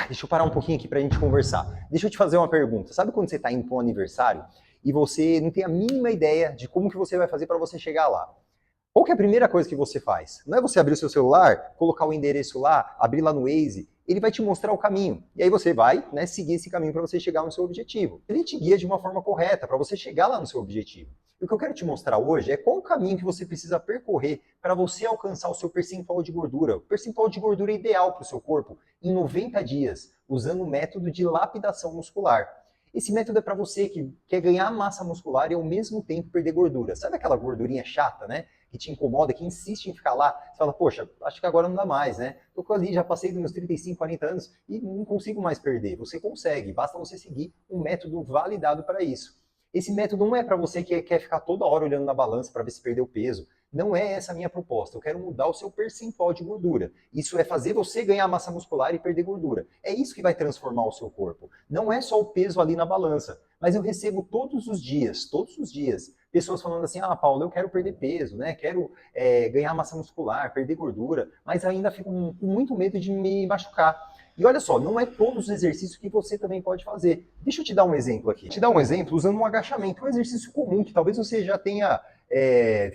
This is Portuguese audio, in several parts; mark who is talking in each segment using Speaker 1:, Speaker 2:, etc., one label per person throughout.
Speaker 1: Deixa eu parar um pouquinho aqui pra gente conversar. Deixa eu te fazer uma pergunta. Sabe quando você tá indo para um aniversário e você não tem a mínima ideia de como que você vai fazer para você chegar lá? Qual que é a primeira coisa que você faz? Não é você abrir o seu celular, colocar o endereço lá, abrir lá no Waze, ele vai te mostrar o caminho. E aí você vai, né, seguir esse caminho para você chegar no seu objetivo. Ele te guia de uma forma correta para você chegar lá no seu objetivo. E o que eu quero te mostrar hoje é qual o caminho que você precisa percorrer para você alcançar o seu percentual de gordura. O percentual de gordura ideal para o seu corpo em 90 dias, usando o método de lapidação muscular. Esse método é para você que quer ganhar massa muscular e ao mesmo tempo perder gordura. Sabe aquela gordurinha chata, né? Que te incomoda, que insiste em ficar lá. Você fala, poxa, acho que agora não dá mais, né? Tô ali, já passei dos meus 35, 40 anos e não consigo mais perder. Você consegue, basta você seguir um método validado para isso. Esse método não é para você que quer ficar toda hora olhando na balança para ver se perdeu peso. Não é essa a minha proposta. Eu quero mudar o seu percentual de gordura. Isso é fazer você ganhar massa muscular e perder gordura. É isso que vai transformar o seu corpo. Não é só o peso ali na balança. Mas eu recebo todos os dias, pessoas falando assim, Paulo, eu quero perder peso, né? Quero ganhar massa muscular, perder gordura, mas ainda fico com muito medo de me machucar. E olha só, não é todos os exercícios que você também pode fazer. Deixa eu te dar um exemplo aqui. Te dar um exemplo usando um agachamento, um exercício comum que talvez você já tenha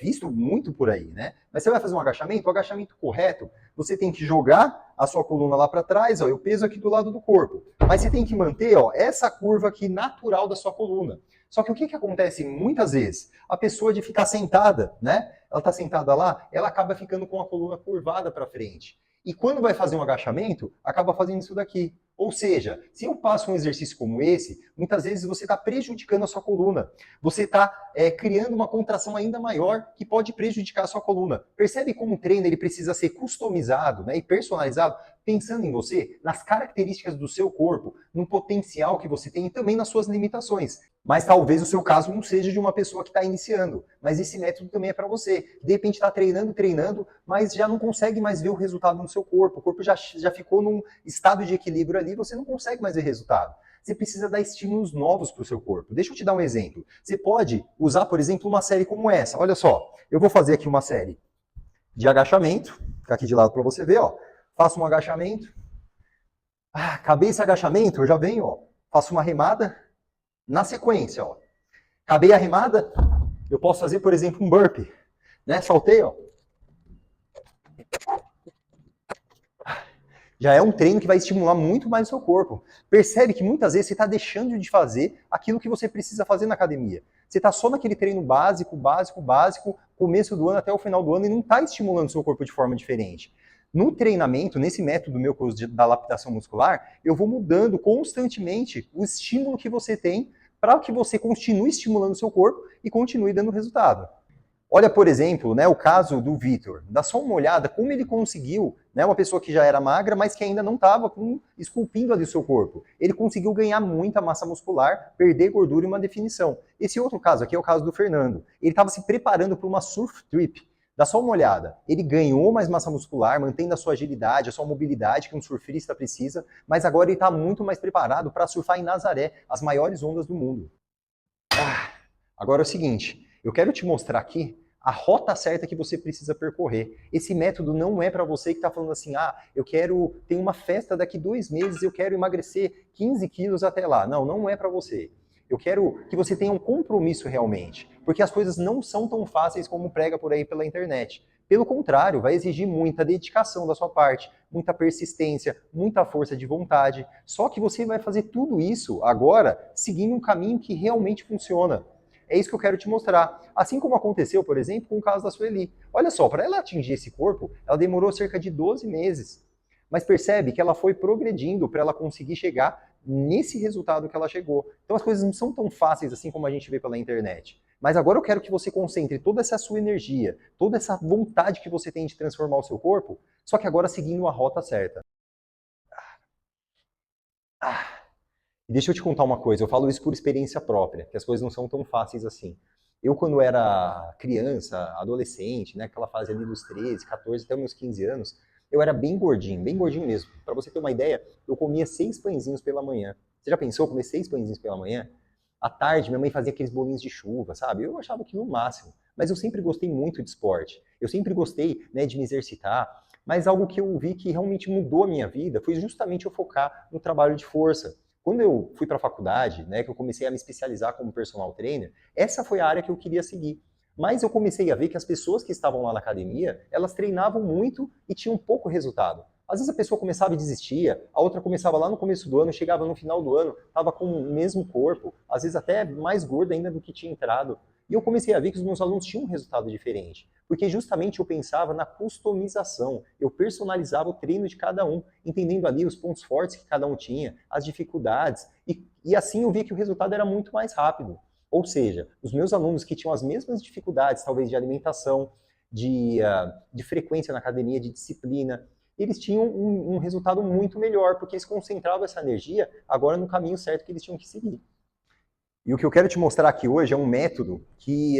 Speaker 1: visto muito por aí, né? Mas você vai fazer um agachamento, o agachamento correto, você tem que jogar a sua coluna lá para trás, ó, e o peso aqui do lado do corpo. Mas você tem que manter, ó, essa curva aqui natural da sua coluna. Só que o que acontece muitas vezes? A pessoa de ficar sentada, né? Ela está sentada lá, ela acaba ficando com a coluna curvada para frente. E quando vai fazer um agachamento, acaba fazendo isso daqui. Ou seja, se eu passo um exercício como esse, muitas vezes você está prejudicando a sua coluna. Você está criando uma contração ainda maior que pode prejudicar a sua coluna. Percebe como o treino ele precisa ser customizado, né, e personalizado, pensando em você, nas características do seu corpo, no potencial que você tem e também nas suas limitações. Mas talvez o seu caso não seja de uma pessoa que está iniciando. Mas esse método também é para você. De repente está treinando, mas já não consegue mais ver o resultado no seu corpo. O corpo já ficou num estado de equilíbrio ali, você não consegue mais ver resultado. Você precisa dar estímulos novos para o seu corpo. Deixa eu te dar um exemplo. Você pode usar, por exemplo, uma série como essa. Olha só, eu vou fazer aqui uma série de agachamento. Fica aqui de lado para você ver, ó. Faço um agachamento. Acabei esse agachamento, eu já venho, ó. Faço uma remada. Na sequência, ó. Acabei a remada, eu posso fazer, por exemplo, um burpee. Né? Saltei, ó. Já é um treino que vai estimular muito mais o seu corpo. Percebe que muitas vezes você está deixando de fazer aquilo que você precisa fazer na academia. Você está só naquele treino básico, começo do ano até o final do ano e não está estimulando o seu corpo de forma diferente. No treinamento, nesse método meu da lapidação muscular, eu vou mudando constantemente o estímulo que você tem para que você continue estimulando o seu corpo e continue dando resultado. Olha, por exemplo, né, o caso do Vitor. Dá só uma olhada como ele conseguiu, né, uma pessoa que já era magra, mas que ainda não estava esculpindo ali o seu corpo. Ele conseguiu ganhar muita massa muscular, perder gordura e uma definição. Esse outro caso aqui é o caso do Fernando. Ele estava se preparando para uma surf trip. Dá só uma olhada. Ele ganhou mais massa muscular, mantendo a sua agilidade, a sua mobilidade que um surfista precisa, mas agora ele está muito mais preparado para surfar em Nazaré, as maiores ondas do mundo. Agora é o seguinte, eu quero te mostrar aqui a rota certa que você precisa percorrer. Esse método não é para você que está falando assim, eu quero ter uma festa daqui 2 meses, eu quero emagrecer 15 quilos até lá. Não, não é para você. Eu quero que você tenha um compromisso realmente, porque as coisas não são tão fáceis como prega por aí pela internet. Pelo contrário, vai exigir muita dedicação da sua parte, muita persistência, muita força de vontade. Só que você vai fazer tudo isso agora seguindo um caminho que realmente funciona. É isso que eu quero te mostrar. Assim como aconteceu, por exemplo, com o caso da Sueli. Olha só, para ela atingir esse corpo, ela demorou cerca de 12 meses. Mas percebe que ela foi progredindo para ela conseguir chegar nesse resultado que ela chegou. Então as coisas não são tão fáceis assim como a gente vê pela internet. Mas agora eu quero que você concentre toda essa sua energia, toda essa vontade que você tem de transformar o seu corpo, só que agora seguindo a rota certa. E deixa eu te contar uma coisa, eu falo isso por experiência própria, que as coisas não são tão fáceis assim. Eu, quando era criança, adolescente, né, aquela fase ali dos 13, 14 até meus 15 anos, eu era bem gordinho mesmo. Para você ter uma ideia, eu comia 6 pãezinhos pela manhã. Você já pensou comer 6 pãezinhos pela manhã? À tarde, minha mãe fazia aqueles bolinhos de chuva, sabe? Eu achava aquilo o máximo. Mas eu sempre gostei muito de esporte. Eu sempre gostei, né, de me exercitar. Mas algo que eu vi que realmente mudou a minha vida foi justamente eu focar no trabalho de força. Quando eu fui para a faculdade, né, que eu comecei a me especializar como personal trainer, essa foi a área que eu queria seguir. Mas eu comecei a ver que as pessoas que estavam lá na academia, elas treinavam muito e tinham pouco resultado. Às vezes a pessoa começava e desistia, a outra começava lá no começo do ano, chegava no final do ano, estava com o mesmo corpo, às vezes até mais gorda ainda do que tinha entrado. E eu comecei a ver que os meus alunos tinham um resultado diferente, porque justamente eu pensava na customização, eu personalizava o treino de cada um, entendendo ali os pontos fortes que cada um tinha, as dificuldades, e assim eu vi que o resultado era muito mais rápido. Ou seja, os meus alunos que tinham as mesmas dificuldades, talvez de alimentação, de frequência na academia, de disciplina, eles tinham um resultado muito melhor, porque eles concentravam essa energia agora no caminho certo que eles tinham que seguir. E o que eu quero te mostrar aqui hoje é um método que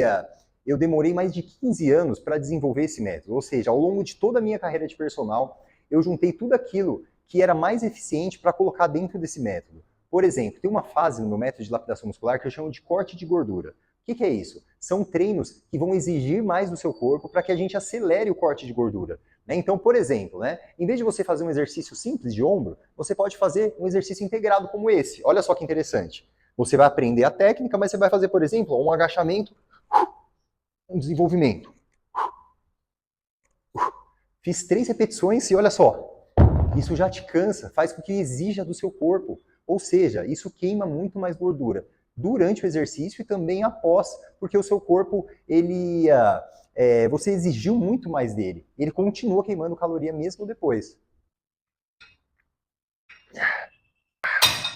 Speaker 1: eu demorei mais de 15 anos para desenvolver esse método. Ou seja, ao longo de toda a minha carreira de personal, eu juntei tudo aquilo que era mais eficiente para colocar dentro desse método. Por exemplo, tem uma fase no meu método de lapidação muscular que eu chamo de corte de gordura. O que é isso? São treinos que vão exigir mais do seu corpo para que a gente acelere o corte de gordura. Então, por exemplo, em vez de você fazer um exercício simples de ombro, você pode fazer um exercício integrado como esse. Olha só que interessante. Você vai aprender a técnica, mas você vai fazer, por exemplo, um agachamento, um desenvolvimento. Fiz 3 repetições e olha só, isso já te cansa, faz com que exija do seu corpo. Ou seja, isso queima muito mais gordura durante o exercício e também após, porque o seu corpo, você exigiu muito mais dele. Ele continua queimando caloria mesmo depois.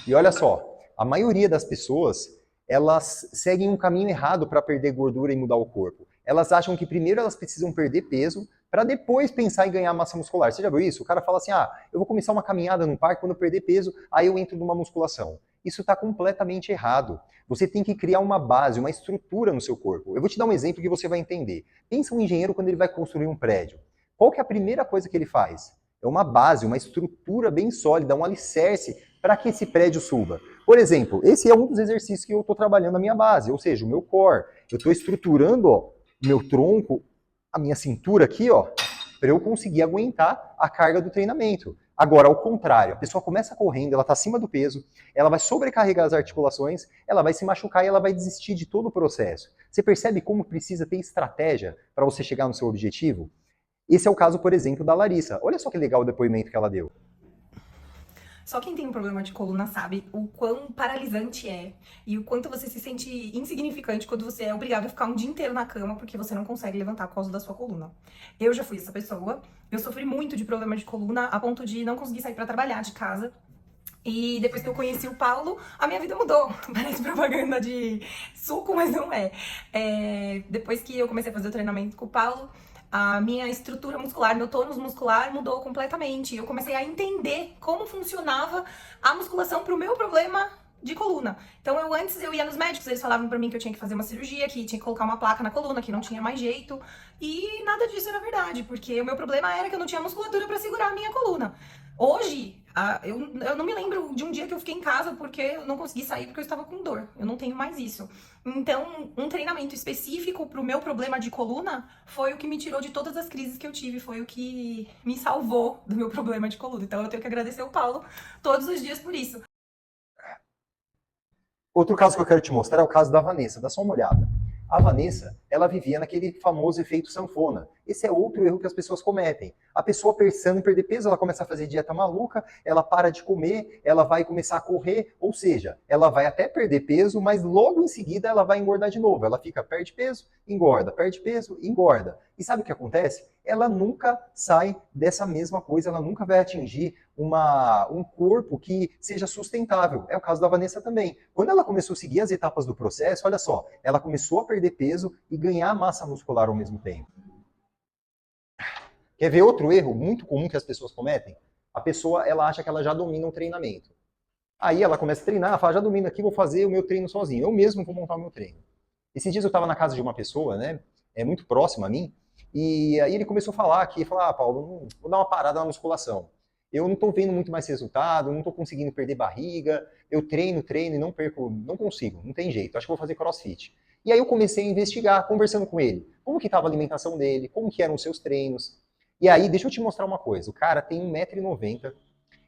Speaker 1: E olha só, a maioria das pessoas, elas seguem um caminho errado para perder gordura e mudar o corpo. Elas acham que primeiro elas precisam perder peso para depois pensar em ganhar massa muscular. Você já viu isso? O cara fala assim, eu vou começar uma caminhada no parque, quando eu perder peso, aí eu entro numa musculação. Isso está completamente errado. Você tem que criar uma base, uma estrutura no seu corpo. Eu vou te dar um exemplo que você vai entender. Pensa um engenheiro quando ele vai construir um prédio. Qual que é a primeira coisa que ele faz? É uma base, uma estrutura bem sólida, um alicerce para que esse prédio suba. Por exemplo, esse é um dos exercícios que eu estou trabalhando na minha base, ou seja, o meu core. Eu estou estruturando o meu tronco, a minha cintura aqui, para eu conseguir aguentar a carga do treinamento. Agora, ao contrário, a pessoa começa correndo, ela está acima do peso, ela vai sobrecarregar as articulações, ela vai se machucar e ela vai desistir de todo o processo. Você percebe como precisa ter estratégia para você chegar no seu objetivo? Esse é o caso, por exemplo, da Larissa. Olha só que legal o depoimento que ela deu.
Speaker 2: Só quem tem um problema de coluna sabe o quão paralisante é e o quanto você se sente insignificante quando você é obrigado a ficar um dia inteiro na cama porque você não consegue levantar por causa da sua coluna. Eu já fui essa pessoa, eu sofri muito de problema de coluna a ponto de não conseguir sair pra trabalhar de casa. E depois que eu conheci o Paulo, a minha vida mudou. Parece propaganda de suco, mas não é. Depois que eu comecei a fazer o treinamento com o Paulo, a minha estrutura muscular, meu tônus muscular mudou completamente. Eu comecei a entender como funcionava a musculação pro meu problema de coluna. Então antes eu ia nos médicos, eles falavam pra mim que eu tinha que fazer uma cirurgia, que tinha que colocar uma placa na coluna, que não tinha mais jeito. E nada disso era verdade, porque o meu problema era que eu não tinha musculatura pra segurar a minha coluna. Hoje, eu não me lembro de um dia que eu fiquei em casa porque eu não consegui sair porque eu estava com dor. Eu não tenho mais isso. Então, um treinamento específico pro meu problema de coluna foi o que me tirou de todas as crises que eu tive, foi o que me salvou do meu problema de coluna. Então, eu tenho que agradecer o Paulo todos os dias por isso.
Speaker 1: Outro caso que eu quero te mostrar é o caso da Vanessa. Dá só uma olhada. A Vanessa, ela vivia naquele famoso efeito sanfona. Esse é outro erro que as pessoas cometem. A pessoa pensando em perder peso, ela começa a fazer dieta maluca, ela para de comer, ela vai começar a correr, ou seja, ela vai até perder peso, mas logo em seguida ela vai engordar de novo. Ela fica, perde peso, engorda. E sabe o que acontece? Ela nunca sai dessa mesma coisa, ela nunca vai atingir um corpo que seja sustentável. É o caso da Vanessa também. Quando ela começou a seguir as etapas do processo, olha só, ela começou a perder peso e ganhar massa muscular ao mesmo tempo. Quer ver outro erro muito comum que as pessoas cometem? A pessoa, ela acha que ela já domina o treinamento. Aí ela começa a treinar, fala, já domino aqui, vou fazer o meu treino sozinho. Eu mesmo vou montar o meu treino. Esses dias eu estava na casa de uma pessoa, muito próxima a mim, e aí ele começou a falar Paulo, vou dar uma parada na musculação. Eu não estou vendo muito mais resultado, não estou conseguindo perder barriga, eu treino e não perco, não consigo, não tem jeito, acho que vou fazer crossfit. E aí eu comecei a investigar, conversando com ele, como que estava a alimentação dele, como que eram os seus treinos. E aí, deixa eu te mostrar uma coisa. O cara tem 1,90 m,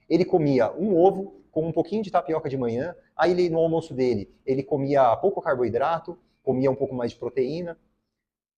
Speaker 1: ele comia um ovo com um pouquinho de tapioca de manhã, aí ele, no almoço dele, ele comia pouco carboidrato, comia um pouco mais de proteína.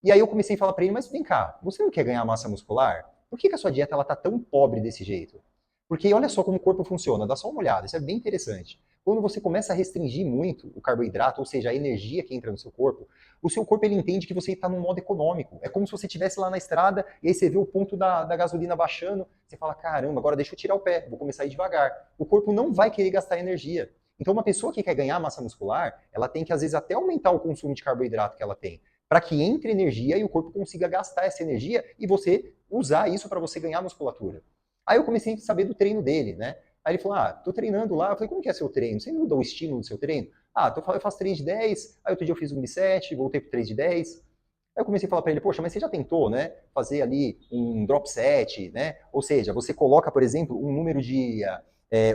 Speaker 1: E aí eu comecei a falar para ele, mas vem cá, você não quer ganhar massa muscular? Por que a sua dieta ela tá tão pobre desse jeito? Porque olha só como o corpo funciona, dá só uma olhada, isso é bem interessante. Quando você começa a restringir muito o carboidrato, ou seja, a energia que entra no seu corpo, o seu corpo ele entende que você está num modo econômico. É como se você estivesse lá na estrada e aí você vê o ponto da gasolina baixando, você fala, caramba, agora deixa eu tirar o pé, vou começar a ir devagar. O corpo não vai querer gastar energia. Então uma pessoa que quer ganhar massa muscular, ela tem que às vezes até aumentar o consumo de carboidrato que ela tem, para que entre energia e o corpo consiga gastar essa energia e você usar isso para você ganhar musculatura. Aí eu comecei a saber do treino dele, né? Aí ele falou, tô treinando lá. Eu falei, como que é seu treino? Você muda o estímulo do seu treino? Eu faço 3 de 10, aí outro dia eu fiz um de 7, voltei pro 3 de 10. Aí eu comecei a falar para ele, poxa, mas você já tentou, né? Fazer ali um drop set, né? Ou seja, você coloca, por exemplo, um número de...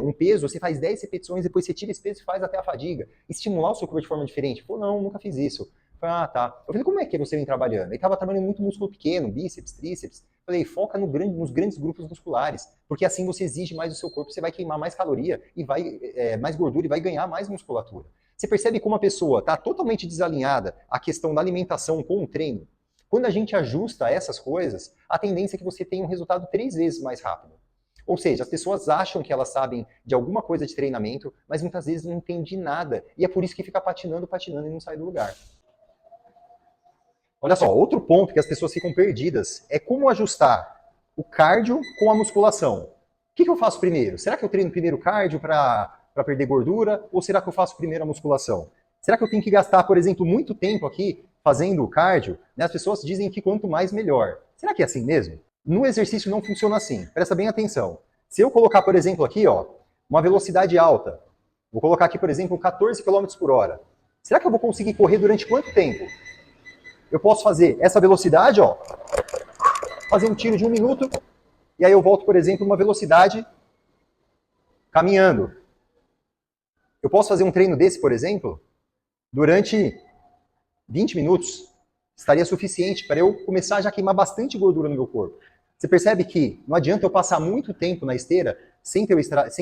Speaker 1: um peso, você faz 10 repetições, depois você tira esse peso e faz até a fadiga. Estimular o seu corpo de forma diferente. Ele falou, não, nunca fiz isso. Eu falei, tá. Eu falei, como é que você vem trabalhando? Ele estava trabalhando muito músculo pequeno, bíceps, tríceps. Eu falei, foca nos grandes grupos musculares, porque assim você exige mais do seu corpo, você vai queimar mais caloria e vai mais gordura e vai ganhar mais musculatura. Você percebe como a pessoa está totalmente desalinhada a questão da alimentação com o treino? Quando a gente ajusta essas coisas, a tendência é que você tenha um resultado 3 vezes mais rápido. Ou seja, as pessoas acham que elas sabem de alguma coisa de treinamento, mas muitas vezes não entendem de nada. E é por isso que fica patinando e não sai do lugar. Olha só, outro ponto que as pessoas ficam perdidas é como ajustar o cardio com a musculação. O que eu faço primeiro? Será que eu treino primeiro o cardio para perder gordura? Ou será que eu faço primeiro a musculação? Será que eu tenho que gastar, por exemplo, muito tempo aqui fazendo o cardio? As pessoas dizem que quanto mais, melhor. Será que é assim mesmo? No exercício não funciona assim. Presta bem atenção. Se eu colocar, por exemplo, aqui, uma velocidade alta, vou colocar aqui, por exemplo, 14 km por hora. Será que eu vou conseguir correr durante quanto tempo? Eu posso fazer essa velocidade, fazer um tiro de 1 minuto, e aí eu volto, por exemplo, uma velocidade caminhando. Eu posso fazer um treino desse, por exemplo, durante 20 minutos. Estaria suficiente para eu começar a já queimar bastante gordura no meu corpo. Você percebe que não adianta eu passar muito tempo na esteira sem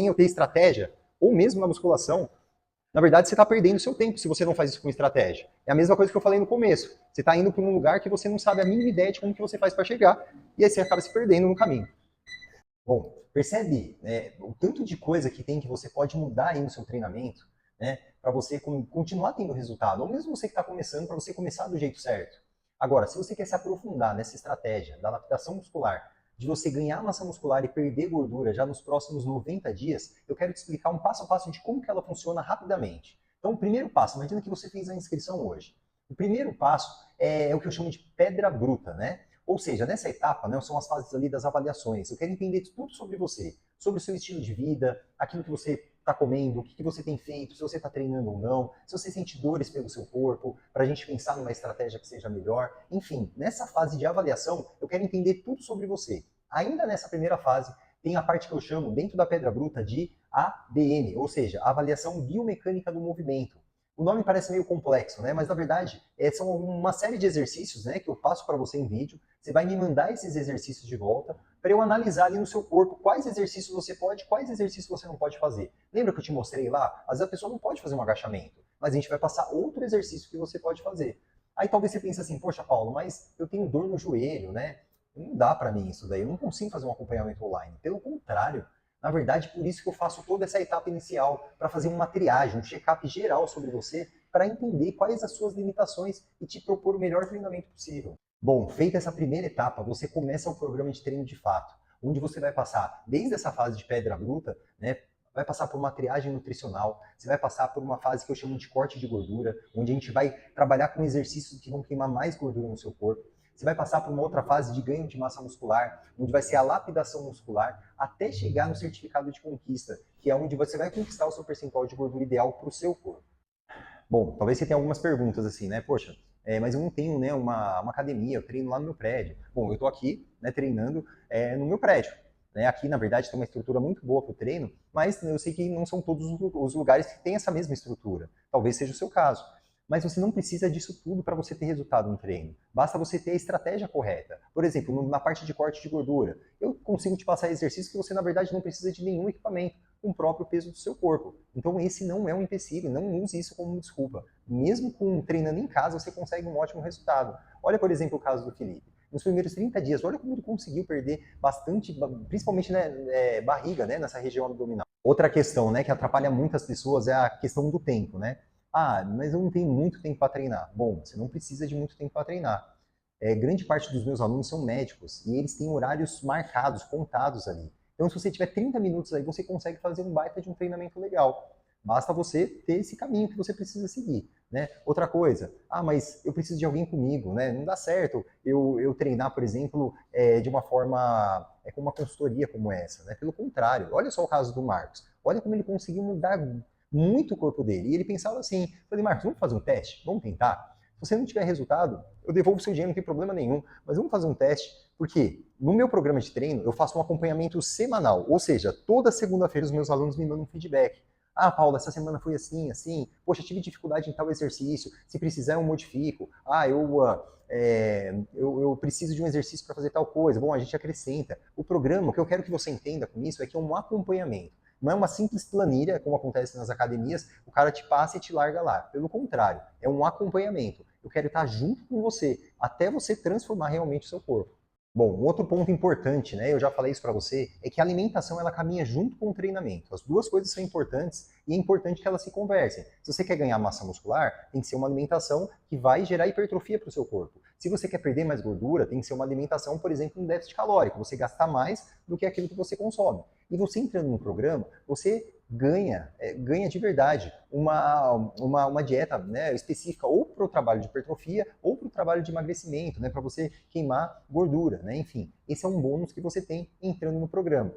Speaker 1: eu ter estratégia, ou mesmo na musculação. Na verdade, você está perdendo seu tempo se você não faz isso com estratégia. É a mesma coisa que eu falei no começo. Você está indo para um lugar que você não sabe a mínima ideia de como que você faz para chegar, e aí você acaba se perdendo no caminho. Bom, percebe o tanto de coisa que tem que você pode mudar aí no seu treinamento, né, para você continuar tendo resultado, ou mesmo você que está começando, para você começar do jeito certo. Agora, se você quer se aprofundar nessa estratégia da adaptação muscular, de você ganhar massa muscular e perder gordura já nos próximos 90 dias, eu quero te explicar um passo a passo de como que ela funciona rapidamente. Então, o primeiro passo, imagina que você fez a inscrição hoje. O primeiro passo é o que eu chamo de pedra bruta, né? Ou seja, nessa etapa, né, são as fases ali das avaliações. Eu quero entender tudo sobre você, sobre o seu estilo de vida, aquilo que você está comendo, o que você tem feito, se você está treinando ou não, se você sente dores pelo seu corpo, para a gente pensar numa estratégia que seja melhor. Enfim, nessa fase de avaliação, eu quero entender tudo sobre você. Ainda nessa primeira fase, tem a parte que eu chamo, dentro da pedra bruta, de ABM, ou seja, avaliação biomecânica do movimento. O nome parece meio complexo, né? Mas na verdade são uma série de exercícios, né, que eu passo para você em vídeo. Você vai me mandar esses exercícios de volta para eu analisar ali no seu corpo quais exercícios você pode, quais exercícios você não pode fazer. Lembra que eu te mostrei lá? Às vezes a pessoa não pode fazer um agachamento, mas a gente vai passar outro exercício que você pode fazer. Aí talvez você pense assim, poxa, Paulo, mas eu tenho dor no joelho, né? Não dá para mim isso daí, eu não consigo fazer um acompanhamento online. Pelo contrário, na verdade, por isso que eu faço toda essa etapa inicial, para fazer uma triagem, um check-up geral sobre você, para entender quais as suas limitações e te propor o melhor treinamento possível. Bom, feita essa primeira etapa, você começa o programa de treino de fato, onde você vai passar desde essa fase de pedra bruta, né, vai passar por uma triagem nutricional, você vai passar por uma fase que eu chamo de corte de gordura, onde a gente vai trabalhar com exercícios que vão queimar mais gordura no seu corpo. Você vai passar por uma outra fase de ganho de massa muscular, onde vai ser a lapidação muscular, até chegar no certificado de conquista, que é onde você vai conquistar o seu percentual de gordura ideal para o seu corpo. Bom, talvez você tenha algumas perguntas assim, né? Poxa, mas eu não tenho, né, uma academia, eu treino lá no meu prédio. Bom, eu estou aqui, né, treinando no meu prédio. Né? Aqui, na verdade, tem uma estrutura muito boa para o treino, mas eu sei que não são todos os lugares que têm essa mesma estrutura. Talvez seja o seu caso. Mas você não precisa disso tudo para você ter resultado no treino. Basta você ter a estratégia correta. Por exemplo, na parte de corte de gordura, eu consigo te passar exercícios que você, na verdade, não precisa de nenhum equipamento, com o próprio peso do seu corpo. Então, esse não é um empecilho, não use isso como desculpa. Mesmo treinando em casa, você consegue um ótimo resultado. Olha, por exemplo, o caso do Felipe. Nos primeiros 30 dias, olha como ele conseguiu perder bastante, principalmente né, barriga, né, nessa região abdominal. Outra questão, né, que atrapalha muitas pessoas é a questão do tempo, né? Ah, mas eu não tenho muito tempo para treinar. Bom, você não precisa de muito tempo para treinar. Grande parte dos meus alunos são médicos e eles têm horários marcados, contados ali. Então, se você tiver 30 minutos aí, você consegue fazer um baita de um treinamento legal. Basta você ter esse caminho que você precisa seguir, né? Outra coisa, mas eu preciso de alguém comigo, né? Não dá certo eu treinar, por exemplo, de uma forma, com uma consultoria como essa, né? Pelo contrário, olha só o caso do Marcos. Olha como ele conseguiu mudar muito o corpo dele. E ele pensava assim, falei, Marcos, vamos fazer um teste? Vamos tentar? Se você não tiver resultado, eu devolvo o seu dinheiro, não tem problema nenhum, mas vamos fazer um teste, porque no meu programa de treino eu faço um acompanhamento semanal, ou seja, toda segunda-feira os meus alunos me mandam um feedback. Ah, Paula, essa semana foi assim, assim, poxa, tive dificuldade em tal exercício, se precisar eu modifico. Ah, eu preciso de um exercício para fazer tal coisa. Bom, a gente acrescenta. O programa, o que eu quero que você entenda com isso é que é um acompanhamento. Não é uma simples planilha, como acontece nas academias, o cara te passa e te larga lá. Pelo contrário, é um acompanhamento. Eu quero estar junto com você, até você transformar realmente o seu corpo. Bom, um outro ponto importante, né, eu já falei isso para você, é que a alimentação ela caminha junto com o treinamento. As duas coisas são importantes e é importante que elas se conversem. Se você quer ganhar massa muscular, tem que ser uma alimentação que vai gerar hipertrofia para o seu corpo. Se você quer perder mais gordura, tem que ser uma alimentação, por exemplo, um déficit calórico. Você gastar mais do que aquilo que você consome. E você entrando no programa, você ganha de verdade uma dieta, né, específica ou para o trabalho de hipertrofia ou para o trabalho de emagrecimento, né, para você queimar gordura, né, enfim. Esse é um bônus que você tem entrando no programa.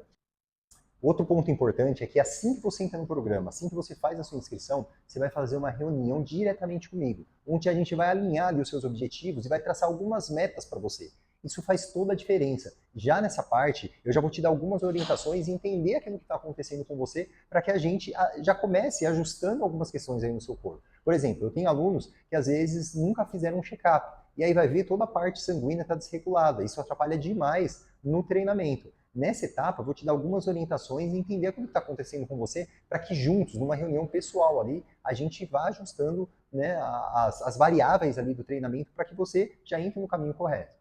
Speaker 1: Outro ponto importante é que assim que você entra no programa, assim que você faz a sua inscrição, você vai fazer uma reunião diretamente comigo, onde a gente vai alinhar ali os seus objetivos e vai traçar algumas metas para você. Isso faz toda a diferença. Já nessa parte, eu já vou te dar algumas orientações e entender aquilo que está acontecendo com você para que a gente já comece ajustando algumas questões aí no seu corpo. Por exemplo, eu tenho alunos que às vezes nunca fizeram um check-up e aí vai ver toda a parte sanguínea está desregulada. Isso atrapalha demais no treinamento. Nessa etapa, eu vou te dar algumas orientações e entender o que está acontecendo com você para que juntos, numa reunião pessoal ali, a gente vá ajustando, né, as variáveis ali do treinamento para que você já entre no caminho correto.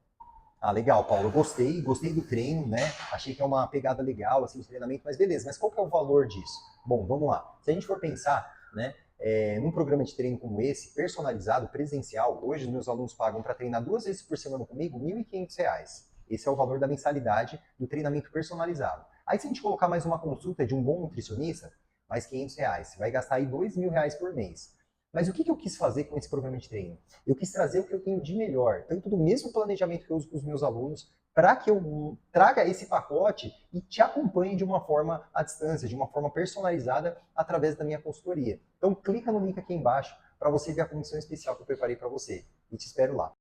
Speaker 1: Ah, legal, Paulo, eu gostei do treino, né? Achei que é uma pegada legal, assim, de treinamento, mas beleza, mas qual que é o valor disso? Bom, vamos lá. Se a gente for pensar, né, num programa de treino como esse, personalizado, presencial, hoje os meus alunos pagam para treinar 2 vezes por semana comigo R$ 1.500. Esse é o valor da mensalidade do treinamento personalizado. Aí se a gente colocar mais uma consulta de um bom nutricionista, mais R$ 500. Você vai gastar aí R$ 2.000 por mês. Mas o que eu quis fazer com esse programa de treino? Eu quis trazer o que eu tenho de melhor, tanto do mesmo planejamento que eu uso com os meus alunos, para que eu traga esse pacote e te acompanhe de uma forma à distância, de uma forma personalizada através da minha consultoria. Então clica no link aqui embaixo para você ver a condição especial que eu preparei para você. E te espero lá.